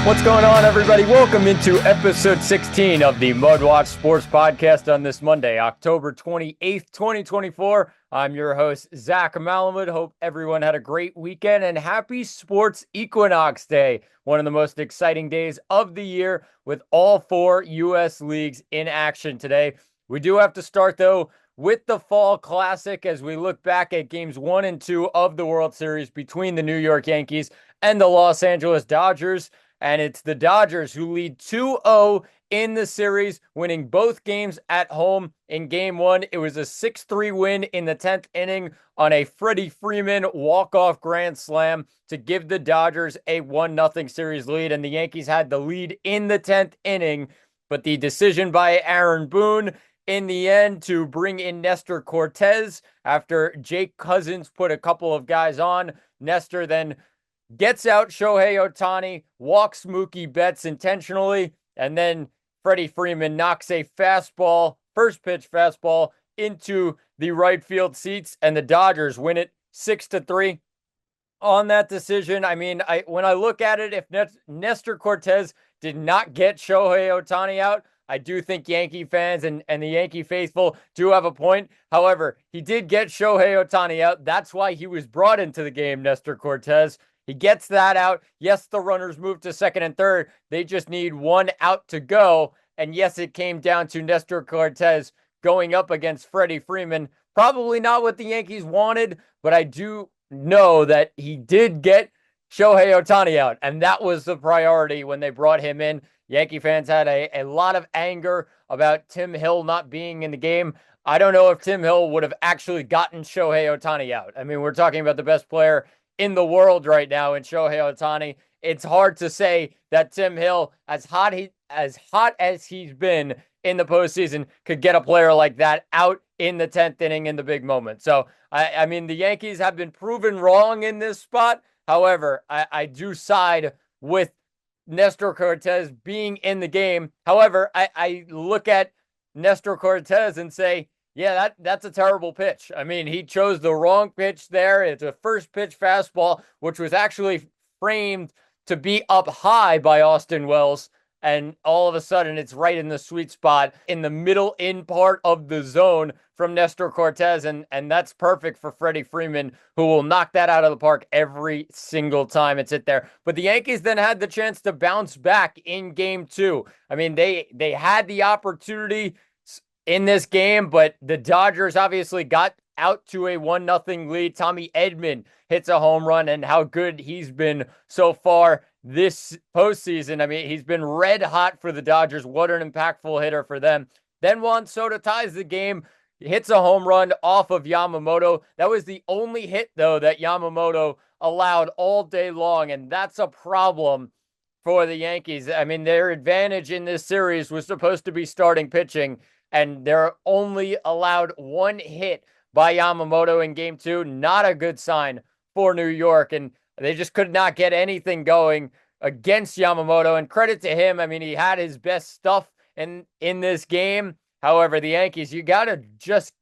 What's going on, everybody? Welcome into episode 16 of the MudWatch Sports Podcast on this Monday, October 28th, 2024. I'm your host, Zach Malamud. Hope everyone had a great weekend and happy Sports Equinox Day, one of the most exciting days of the year with all four U.S. leagues in action today. We do have to start, though, with the Fall Classic as we look back at games 1 and 2 of the World Series between the New York Yankees and the Los Angeles Dodgers. And it's the Dodgers who lead 2-0 in the series, winning both games at home. In game 1, it was a 6-3 win in the 10th inning on a Freddie Freeman walk-off grand slam to give the Dodgers a 1-0 series lead. And the Yankees had the lead in the 10th inning, but the decision by Aaron Boone in the end to bring in Nestor Cortez after Jake Cousins put a couple of guys on, Nestor then gets out Shohei Ohtani, walks Mookie Betts intentionally, and then Freddie Freeman knocks a fastball, first pitch fastball, into the right field seats, and the Dodgers win it 6-3 on that decision. I mean, when I look at it, if Nestor Cortez did not get Shohei Ohtani out, I do think Yankee fans and the Yankee faithful do have a point. However, he did get Shohei Ohtani out. That's why he was brought into the game, Nestor Cortez. He gets that out. Yes, the runners move to second and third. They just need one out to go. And yes, it came down to Nestor Cortez going up against Freddie Freeman. Probably not what the Yankees wanted, but I do know that he did get Shohei Ohtani out. And that was the priority when they brought him in. Yankee fans had a lot of anger about Tim Hill not being in the game. I don't know if Tim Hill would have actually gotten Shohei Ohtani out. I mean, we're talking about the best player in the world right now in Shohei Ohtani. It's hard to say that Tim Hill, as hot as he's been in the postseason, could get a player like that out in the 10th inning in the big moment. So, I mean, the Yankees have been proven wrong in this spot. However, I do side with Nestor Cortez being in the game. However, I look at Nestor Cortez and say, yeah, that's a terrible pitch. I mean, he chose the wrong pitch there. It's a first pitch fastball, which was actually framed to be up high by Austin Wells. And all of a sudden, it's right in the sweet spot in the middle in part of the zone from Nestor Cortez. And that's perfect for Freddie Freeman, who will knock that out of the park every single time it's hit there. But the Yankees then had the chance to bounce back in game 2. I mean, they had the opportunity in this game, but the Dodgers obviously got out to a 1-0 lead. Tommy Edman hits a home run, and how good he's been so far this postseason. I mean, he's been red hot for the Dodgers. What an impactful hitter for them. Then Juan Soto ties the game, hits a home run off of Yamamoto. That was the only hit, though, that Yamamoto allowed all day long, and that's a problem for the Yankees. I mean, their advantage in this series was supposed to be starting pitching, and they're only allowed one hit by Yamamoto in game 2. Not a good sign for New York, and they just could not get anything going against Yamamoto, and credit to him. I mean, he had his best stuff in this game. However, the Yankees, you got to just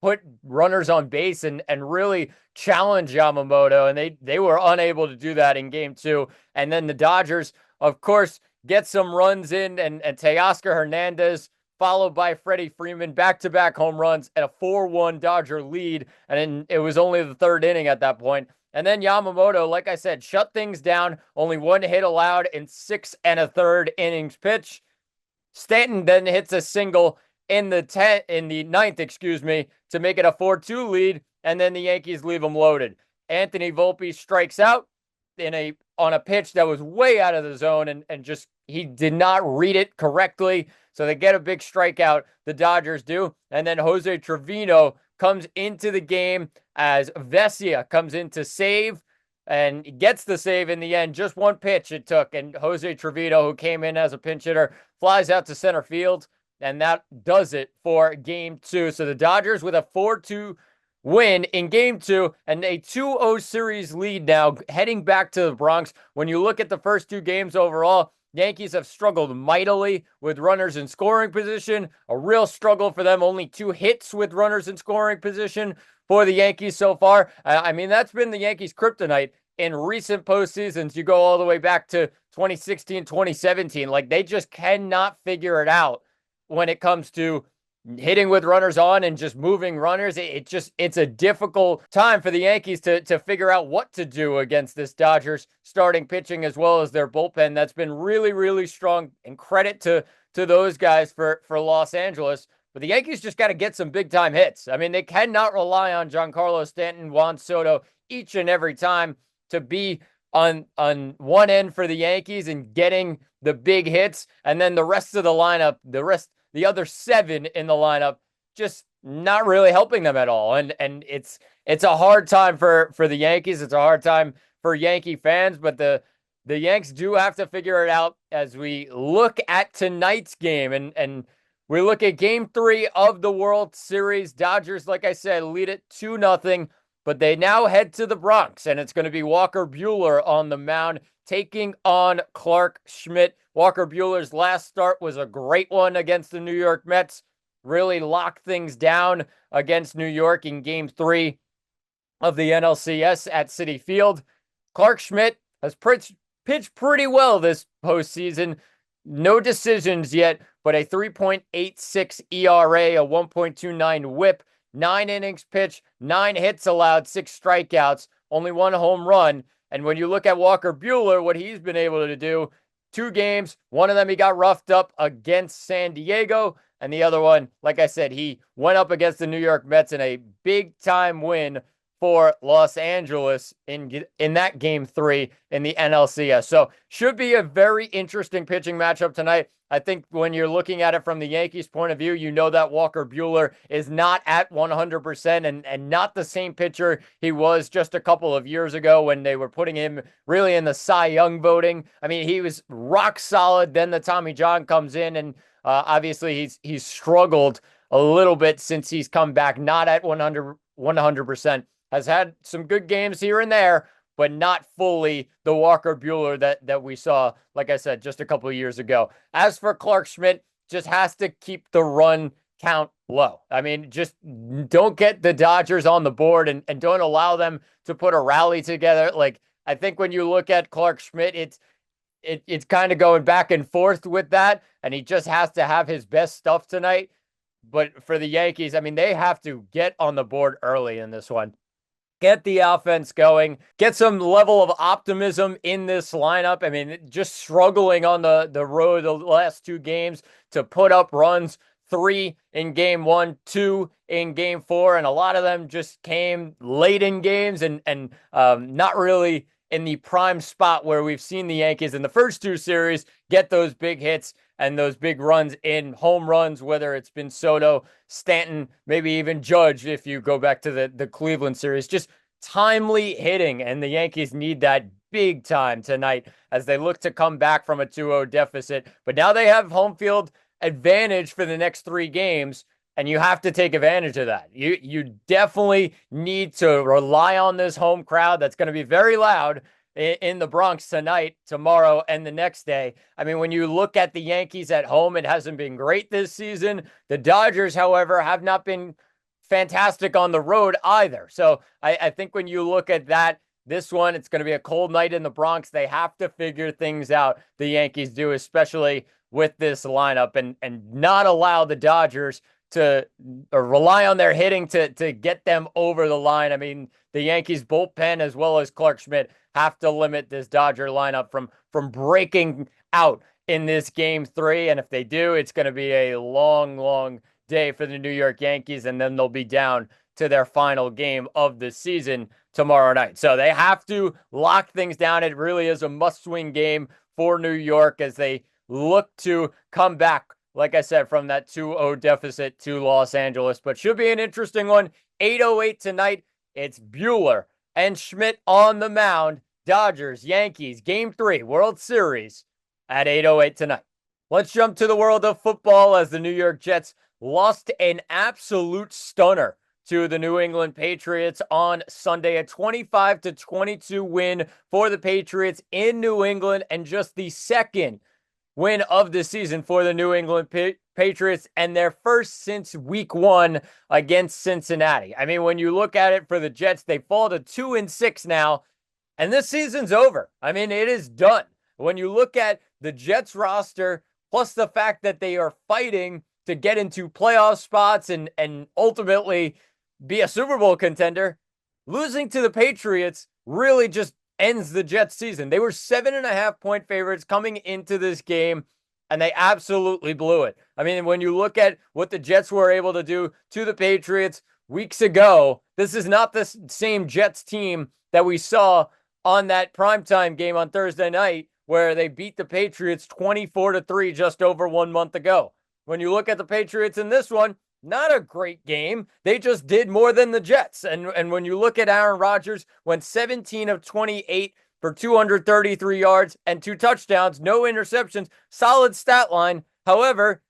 put runners on base and really challenge Yamamoto, and they were unable to do that in game 2. And then the Dodgers, of course, get some runs in, and Teoscar Hernandez, followed by Freddie Freeman, back-to-back home runs and a 4-1 Dodger lead. And then it was only the third inning at that point. And then Yamamoto, like I said, shut things down. Only one hit allowed in 6 1/3 innings pitched. Stanton then hits a single in the ninth, to make it a 4-2 lead. And then the Yankees leave them loaded. Anthony Volpe strikes out on a pitch that was way out of the zone, and just he did not read it correctly. So they get a big strikeout, the Dodgers do. And then Jose Trevino comes into the game as Vesia comes in to save, and gets the save in the end. Just one pitch it took, and Jose Trevino, who came in as a pinch hitter, flies out to center field, and that does it for game 2. So the Dodgers with a 4-2 win in game 2 and a 2-0 series lead now heading back to the Bronx. When you look at the first 2 games overall, Yankees have struggled mightily with runners in scoring position. A real struggle for them. Only 2 hits with runners in scoring position for the Yankees so far. I mean, that's been the Yankees' kryptonite. in recent postseasons. You go all the way back to 2016, 2017. Like, they just cannot figure it out when it comes to hitting with runners on and just moving runners. It's a difficult time for the Yankees to figure out what to do against this Dodgers starting pitching as well as their bullpen. That's been really, really strong, and credit to those guys for Los Angeles. But the Yankees just got to get some big time hits. I mean, they cannot rely on Giancarlo Stanton, Juan Soto each and every time to be on one end for the Yankees and getting the big hits, and then the rest of the lineup, the other 7 in the lineup, just not really helping them at all. And it's a hard time for the Yankees. It's a hard time for Yankee fans, but the Yanks do have to figure it out as we look at tonight's game. And we look at game 3 of the World Series. Dodgers, like I said, lead it 2-0, but they now head to the Bronx, and it's going to be Walker Buehler on the mound taking on Clark Schmidt. Walker Buehler's last start was a great one against the New York Mets. Really locked things down against New York in game 3 of the NLCS at Citi Field. Clark Schmidt has pitched pretty well this postseason. No decisions yet, but a 3.86 ERA, a 1.29 whip, 9 innings pitched, 9 hits allowed, 6 strikeouts, only 1 home run. And when you look at Walker Buehler, what he's been able to do, 2 games, one of them he got roughed up against San Diego, and the other one, like I said, he went up against the New York Mets in a big-time win for Los Angeles in that game 3 in the NLCS. So should be a very interesting pitching matchup tonight. I think when you're looking at it from the Yankees' point of view, you know that Walker Buehler is not at 100% and not the same pitcher he was just a couple of years ago when they were putting him really in the Cy Young voting. I mean, he was rock solid. Then the Tommy John comes in, and obviously he's struggled a little bit since he's come back, not at 100%. Has had some good games here and there, but not fully the Walker Buehler that we saw, like I said, just a couple of years ago. As for Clark Schmidt, just has to keep the run count low. I mean, just don't get the Dodgers on the board and don't allow them to put a rally together. Like, I think when you look at Clark Schmidt, it's kind of going back and forth with that, and he just has to have his best stuff tonight. But for the Yankees, I mean, they have to get on the board early in this one. Get the offense going, get some level of optimism in this lineup. I mean, just struggling on the road the last 2 games to put up runs, 3 in game 1, 2 in game 4, and a lot of them just came late in games and not really in the prime spot where we've seen the Yankees in the first 2 series get those big hits and those big runs in home runs, whether it's been Soto, Stanton, maybe even Judge, if you go back to the Cleveland series. Just timely hitting, and the Yankees need that big time tonight as they look to come back from a 2-0 deficit. But now they have home field advantage for the next 3 games, and you have to take advantage of that. You definitely need to rely on this home crowd that's going to be very loud in the Bronx tonight, tomorrow, and the next day. I mean, when you look at the Yankees at home, it hasn't been great this season. The Dodgers, however, have not been fantastic on the road either. So I think when you look at that, this one, it's going to be a cold night in the Bronx. They have to figure things out, the Yankees do, especially with this lineup, and not allow the Dodgers to rely on their hitting to get them over the line. I mean, the Yankees bullpen as well as Clark Schmidt have to limit this Dodger lineup from breaking out in this game 3. And if they do, it's going to be a long, long day for the New York Yankees, and then they'll be down to their final game of the season tomorrow night. So they have to lock things down. It really is a must-win game for New York as they look to come back, like I said, from that 2-0 deficit to Los Angeles. But should be an interesting one. 8:08 tonight. It's Buehler and Schmidt on the mound. Dodgers, Yankees, Game 3, World Series at 8:08 tonight. Let's jump to the world of football as the New York Jets lost an absolute stunner to the New England Patriots on Sunday. A 25-22 win for the Patriots in New England, and just the second win of the season for the New England Patriots, and their first since week 1 against Cincinnati. I mean, when you look at it for the Jets, they fall to 2-6 now. And this season's over. I mean, it is done. When you look at the Jets roster, plus the fact that they are fighting to get into playoff spots and ultimately be a Super Bowl contender, losing to the Patriots really just ends the Jets season. They were 7.5-point favorites coming into this game, and they absolutely blew it. I mean, when you look at what the Jets were able to do to the Patriots weeks ago, this is not the same Jets team that we saw on that primetime game on Thursday night where they beat the Patriots 24-3 just over 1 month ago. When you look at the Patriots in this one, not a great game. They just did more than the Jets. And when you look at Aaron Rodgers, went 17 of 28 for 233 yards and 2 touchdowns, no interceptions, solid stat line. However,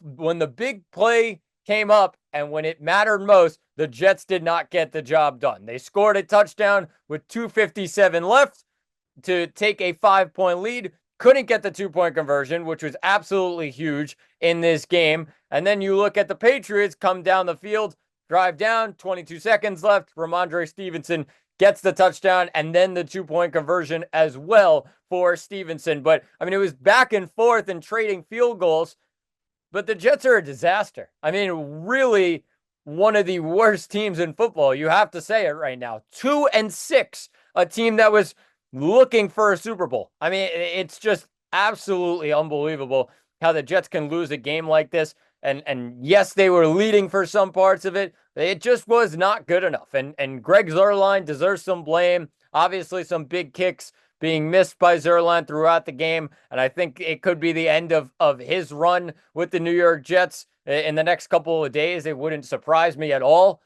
when the big play came up and when it mattered most, the Jets did not get the job done. They scored a touchdown with 2:57 left to take a 5-point lead. Couldn't get the 2-point conversion, which was absolutely huge in this game. And then you look at the Patriots come down the field, drive down, 22 seconds left. Ramondre Stevenson gets the touchdown and then the 2-point conversion as well for Stevenson. But, I mean, it was back and forth and trading field goals. But the Jets are a disaster. I mean, really one of the worst teams in football. You have to say it right now. 2-6, a team that was looking for a Super Bowl. I mean, it's just absolutely unbelievable how the Jets can lose a game like this. And yes, they were leading for some parts of it. It just was not good enough. And Greg Zuerlein deserves some blame. Obviously, some big kicks being missed by Zuerlein throughout the game. And I think it could be the end of his run with the New York Jets in the next couple of days. It wouldn't surprise me at all.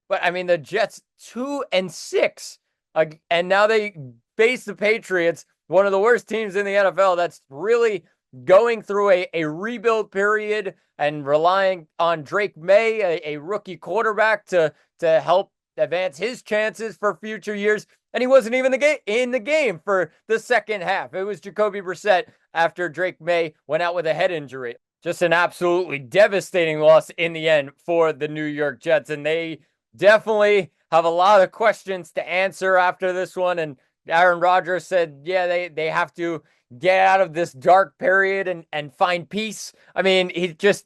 But, I mean, the Jets 2-6. And now they face the Patriots, one of the worst teams in the NFL that's really going through a rebuild period and relying on Drake May, a rookie quarterback, to help advance his chances for future years. And he wasn't even in the game for the second half. It was Jacoby Brissett after Drake May went out with a head injury. Just an absolutely devastating loss in the end for the New York Jets. And they definitely have a lot of questions to answer after this one. And Aaron Rodgers said, yeah, they have to get out of this dark period and find peace. I mean, he's just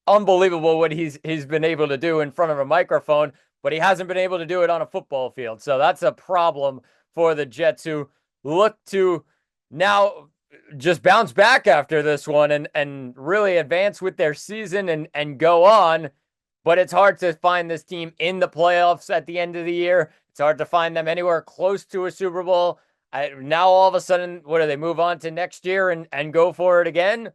unbelievable what he's been able to do in front of a microphone, but he hasn't been able to do it on a football field. So that's a problem for the Jets, who look to now just bounce back after this one and really advance with their season and go on. But it's hard to find this team in the playoffs at the end of the year. It's hard to find them anywhere close to a Super Bowl. Now all of a sudden, what do they move on to next year and go for it again?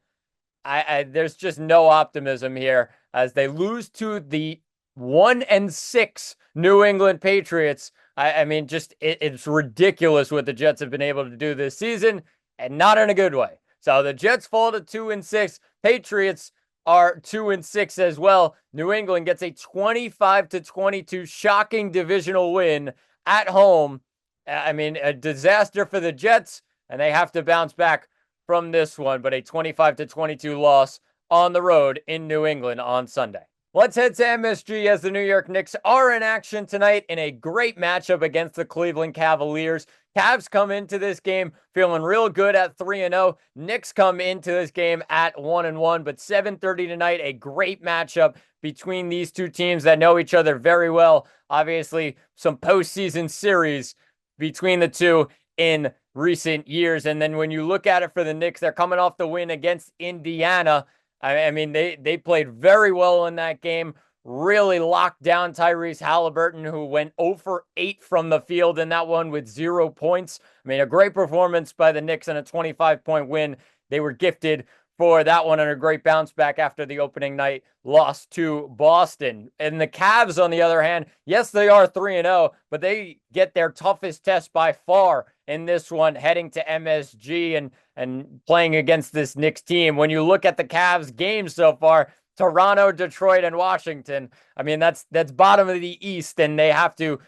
There's just no optimism here as they lose to the 1-6 New England Patriots. I mean, just it's ridiculous what the Jets have been able to do this season, and not in a good way. So the Jets fall to 2-6. Patriots are 2-6 as well. New England gets a 25-22 shocking divisional win at home. I mean, a disaster for the Jets, and they have to bounce back from this one, but a 25-22 loss on the road in New England on Sunday. Let's head to MSG as the New York Knicks are in action tonight in a great matchup against the Cleveland Cavaliers. Cavs come into this game feeling real good at 3-0. Knicks come into this game at 1-1, but 7:30 tonight, a great matchup between these two teams that know each other very well. Obviously, some postseason series between the two in recent years. And then when you look at it for the Knicks, they're coming off the win against Indiana. I mean, they played very well in that game, really locked down Tyrese Halliburton, who went 0 for 8 from the field in that one with 0 points. I mean, a great performance by the Knicks and a 25-point win. They were gifted for that one and a great bounce back after the opening night loss to Boston. And the Cavs, on the other hand, yes, they are 3-0, but they get their toughest test by far in this one, heading to MSG and playing against this Knicks team. When you look at the Cavs games so far, Toronto, Detroit, and Washington, I mean, that's bottom of the East, and they have to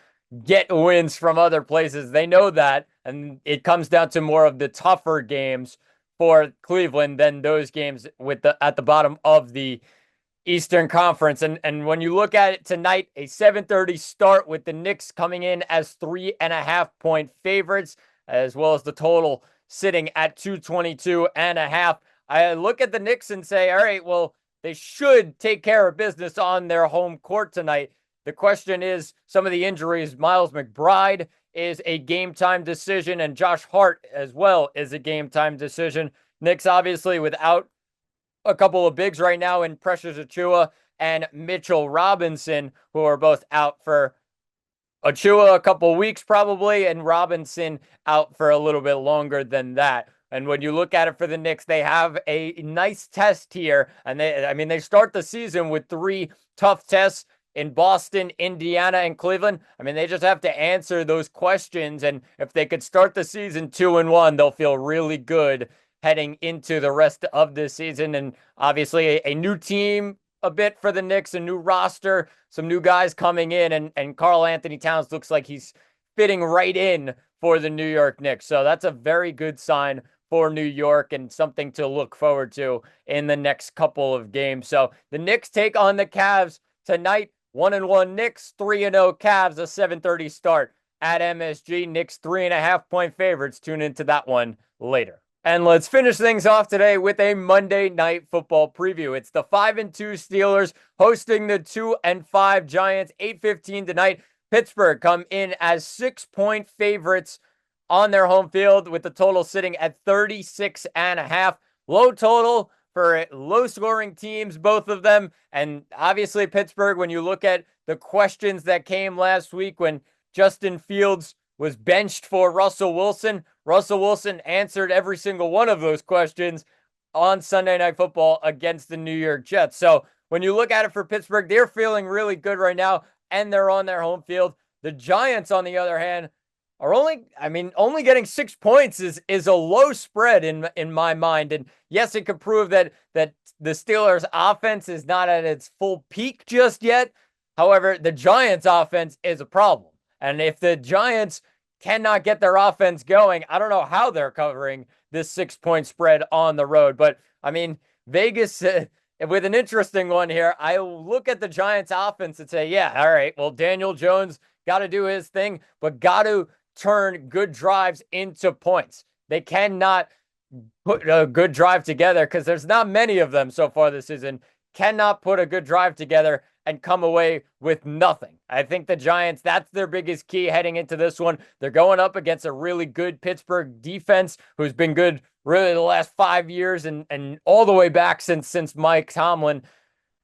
get wins from other places. They know that, and it comes down to more of the tougher games for Cleveland than those games at the bottom of the Eastern Conference. And when you look at it tonight, a 7:30 start with the Knicks coming in as 3.5-point favorites, as well as the total sitting at 222.5. I look at the Knicks and say, all right, well, they should take care of business on their home court tonight. The question is some of the injuries. Miles McBride is a game time decision, and Josh Hart as well is a game time decision. Knicks obviously without a couple of bigs right now in Precious Achiuwa and Mitchell Robinson, who are both out for Achiuwa a couple of weeks probably, and Robinson out for a little bit longer than that. And when you look at it for the Knicks, they have a nice test here. And they start the season with 3 tough tests in Boston, Indiana, and Cleveland. They just have to answer those questions. And if they could start the season 2-1, they'll feel really good heading into the rest of this season. And obviously a new team a bit for the Knicks, a new roster, some new guys coming in, and Karl Anthony Towns looks like he's fitting right in for the New York Knicks. So that's a very good sign for New York and something to look forward to in the next couple of games. So the Knicks take on the Cavs tonight. 1-1 Knicks, 3-0 Cavs, a 7:30 start at MSG. Knicks 3.5-point favorites. Tune into that one later. And let's finish things off today with a Monday Night Football preview. It's the 5-2 Steelers hosting the 2-5 Giants. 8:15 tonight. Pittsburgh come in as 6-point favorites on their home field with the total sitting at 36.5. Low total for low-scoring teams, both of them. And obviously Pittsburgh, when you look at the questions that came last week when Justin Fields was benched for Russell Wilson answered every single one of those questions on Sunday Night Football against the New York Jets. So when you look at it for Pittsburgh, they're feeling really good right now, and they're on their home field. The Giants, on the other hand, are only getting 6 points is a low spread in my mind. And yes, it could prove that the Steelers' offense is not at its full peak just yet. However, the Giants' offense is a problem. And if the Giants cannot get their offense going, I don't know how they're covering this 6-point spread on the road. But Vegas, with an interesting one here, I look at the Giants offense and say, yeah, all right, well, Daniel Jones got to do his thing, but got to turn good drives into points. They cannot put a good drive together because there's not many of them so far this season. Cannot put a good drive together and come away with nothing. I think the Giants, that's their biggest key heading into this one. They're going up against a really good Pittsburgh defense who's been good really the last 5 years and all the way back since Mike Tomlin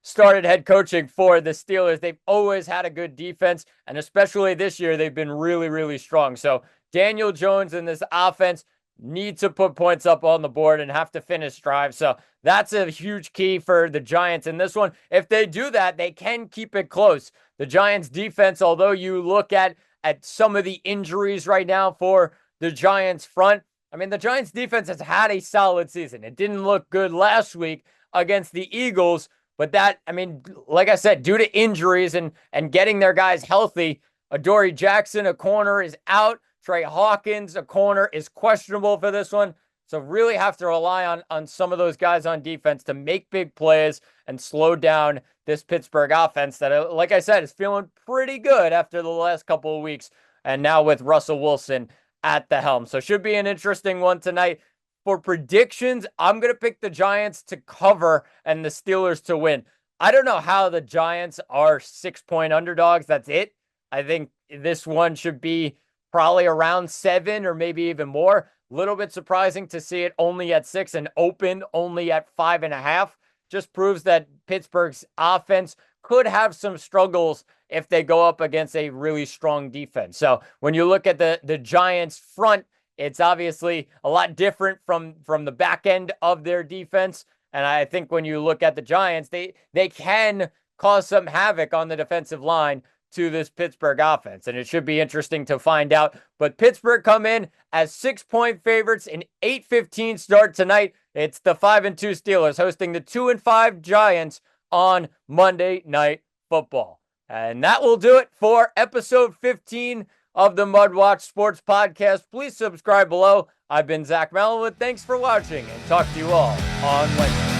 started head coaching for the Steelers. They've always had a good defense, and especially this year, they've been really, really strong. So Daniel Jones and this offense need to put points up on the board and have to finish drives. So that's a huge key for the Giants in this one. If they do that, they can keep it close. The Giants defense, although you look at some of the injuries right now for the Giants front, the Giants defense has had a solid season. It didn't look good last week against the Eagles, but that, like I said, due to injuries and getting their guys healthy, Adoree Jackson, a corner, is out. Trey Hawkins, a corner, is questionable for this one. So really have to rely on some of those guys on defense to make big plays and slow down this Pittsburgh offense that, like I said, is feeling pretty good after the last couple of weeks. And now with Russell Wilson at the helm. So should be an interesting one tonight. For predictions, I'm going to pick the Giants to cover and the Steelers to win. I don't know how the Giants are 6-point underdogs. That's it. I think this one should be probably around 7 or maybe even more. A little bit surprising to see it only at 6 and open only at 5.5. Just proves that Pittsburgh's offense could have some struggles if they go up against a really strong defense. So when you look at the Giants front, it's obviously a lot different from the back end of their defense. And I think when you look at the Giants, they can cause some havoc on the defensive line to this Pittsburgh offense. And it should be interesting to find out. But Pittsburgh come in as 6-point favorites, an 8:15 start tonight. It's the 5-2 Steelers hosting the 2-5 Giants on Monday Night Football. And that will do it for episode 15 of the MudWatch Sports Podcast. Please subscribe below. I've been Zach Mellonwood. Thanks for watching, and talk to you all on Wednesday.